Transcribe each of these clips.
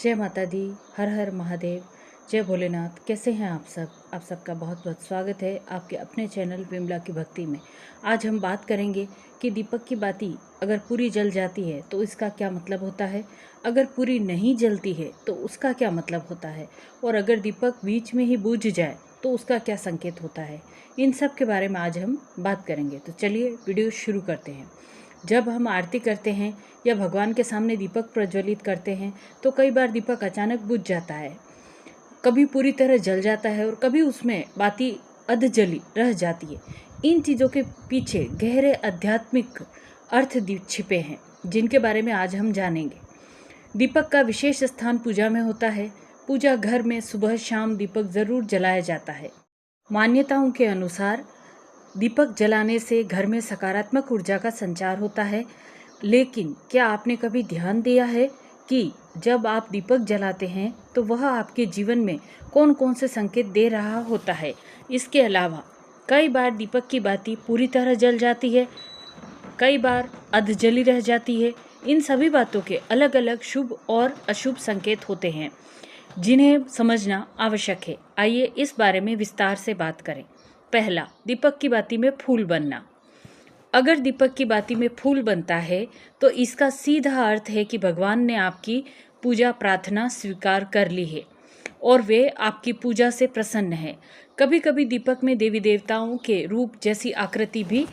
जय माता दी। हर हर महादेव। जय भोलेनाथ। कैसे हैं आप सब? आप सबका बहुत बहुत स्वागत है आपके अपने चैनल विमला की भक्ति में। आज हम बात करेंगे कि दीपक की बाती अगर पूरी जल जाती है तो इसका क्या मतलब होता है, अगर पूरी नहीं जलती है तो उसका क्या मतलब होता है, और अगर दीपक बीच में ही बुझ जाए तो उसका क्या संकेत होता है। इन सब के बारे में आज हम बात करेंगे। तो चलिए वीडियो शुरू करते हैं। जब हम आरती करते हैं या भगवान के सामने दीपक प्रज्वलित करते हैं तो कई बार दीपक अचानक बुझ जाता है, कभी पूरी तरह जल जाता है और कभी उसमें बाती अध जली रह जाती है। इन चीज़ों के पीछे गहरे आध्यात्मिक अर्थ छिपे हैं जिनके बारे में आज हम जानेंगे। दीपक का विशेष स्थान पूजा में होता है। पूजा घर में सुबह शाम दीपक ज़रूर जलाया जाता है। मान्यताओं के अनुसार दीपक जलाने से घर में सकारात्मक ऊर्जा का संचार होता है। लेकिन क्या आपने कभी ध्यान दिया है कि जब आप दीपक जलाते हैं तो वह आपके जीवन में कौन कौन से संकेत दे रहा होता है? इसके अलावा कई बार दीपक की बाती पूरी तरह जल जाती है, कई बार अध जली रह जाती है। इन सभी बातों के अलग अलग शुभ और अशुभ संकेत होते हैं जिन्हें समझना आवश्यक है। आइए इस बारे में विस्तार से बात करें। पहला, दीपक की बाती में फूल बनना। अगर दीपक की बाती में फूल बनता है तो इसका सीधा अर्थ है कि भगवान ने आपकी पूजा प्रार्थना स्वीकार कर ली है और वे आपकी पूजा से प्रसन्न हैं। कभी कभी दीपक में देवी देवताओं के रूप जैसी आकृति भी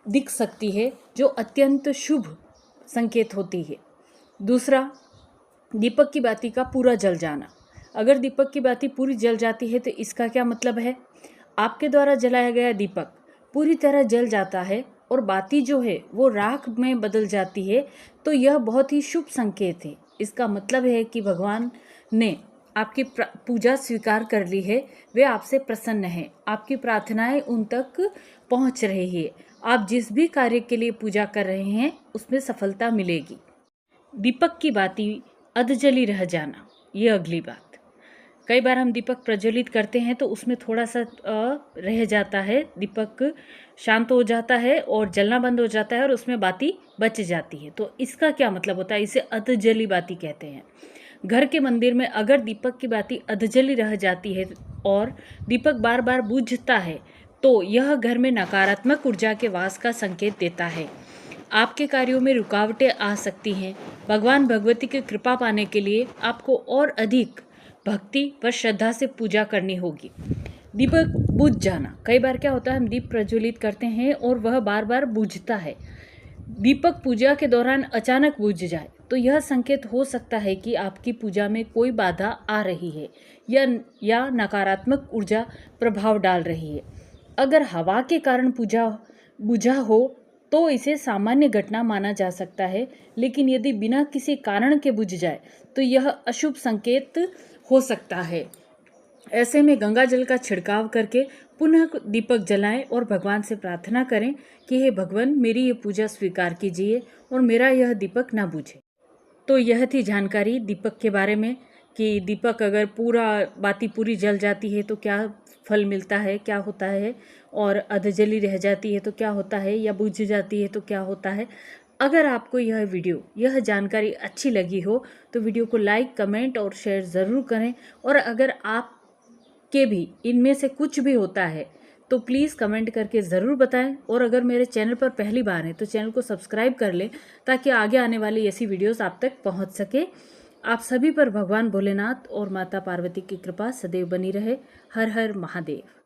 दिख सकती है जो अत्यंत शुभ संकेत होती है। दूसरा, दीपक की बाती का पूरा जल जाना। अगर दीपक की बाती पूरी जल जाती है तो इसका क्या मतलब है? आपके द्वारा जलाया गया दीपक पूरी तरह जल जाता है और बाती जो है वो राख में बदल जाती है, तो यह बहुत ही शुभ संकेत है। इसका मतलब है कि भगवान ने आपकी पूजा स्वीकार कर ली है, वे आपसे प्रसन्न हैं, आपकी प्रार्थनाएं उन तक पहुंच रही है। आप जिस भी कार्य के लिए पूजा कर रहे हैं उसमें सफलता मिलेगी। दीपक की बाती अधजली रह जाना, ये अगली बात। कई बार हम दीपक प्रज्वलित करते हैं तो उसमें थोड़ा सा रह जाता है, दीपक शांत हो जाता है और जलना बंद हो जाता है और उसमें बाती बच जाती है। तो इसका क्या मतलब होता है? इसे अधजली बाती कहते हैं। घर के मंदिर में अगर दीपक की बाती अधजली रह जाती है और दीपक बार बार बुझता है तो यह घर में नकारात्मक ऊर्जा के वास का संकेत देता है। आपके कार्यों में रुकावटें आ सकती हैं। भगवान भगवती की कृपा पाने के लिए आपको और अधिक भक्ति व श्रद्धा से पूजा करनी होगी। दीपक बुझ जाना। कई बार क्या होता है, हम दीप प्रज्वलित करते हैं और वह बार बार बुझता है। दीपक पूजा के दौरान अचानक बुझ जाए तो यह संकेत हो सकता है कि आपकी पूजा में कोई बाधा आ रही है या नकारात्मक ऊर्जा प्रभाव डाल रही है। अगर हवा के कारण पूजा बुझा हो तो इसे सामान्य घटना माना जा सकता है, लेकिन यदि बिना किसी कारण के बुझ जाए तो यह अशुभ संकेत हो सकता है। ऐसे में गंगा जल का छिड़काव करके पुनः दीपक जलाएं और भगवान से प्रार्थना करें कि हे भगवान, मेरी ये पूजा स्वीकार कीजिए और मेरा यह दीपक ना बुझे। तो यह थी जानकारी दीपक के बारे में कि दीपक अगर बाती पूरी जल जाती है तो क्या फल मिलता है, क्या होता है, और अधजली रह जाती है तो क्या होता है, या बुझ जाती है तो क्या होता है। अगर आपको यह जानकारी अच्छी लगी हो तो वीडियो को लाइक, कमेंट और शेयर ज़रूर करें। और अगर आपके भी इनमें से कुछ भी होता है तो प्लीज़ कमेंट करके ज़रूर बताएं। और अगर मेरे चैनल पर पहली बार है तो चैनल को सब्सक्राइब कर लें ताकि आगे आने वाली ऐसी वीडियोस आप तक पहुंच सके। आप सभी पर भगवान भोलेनाथ और माता पार्वती की कृपा सदैव बनी रहे। हर हर महादेव।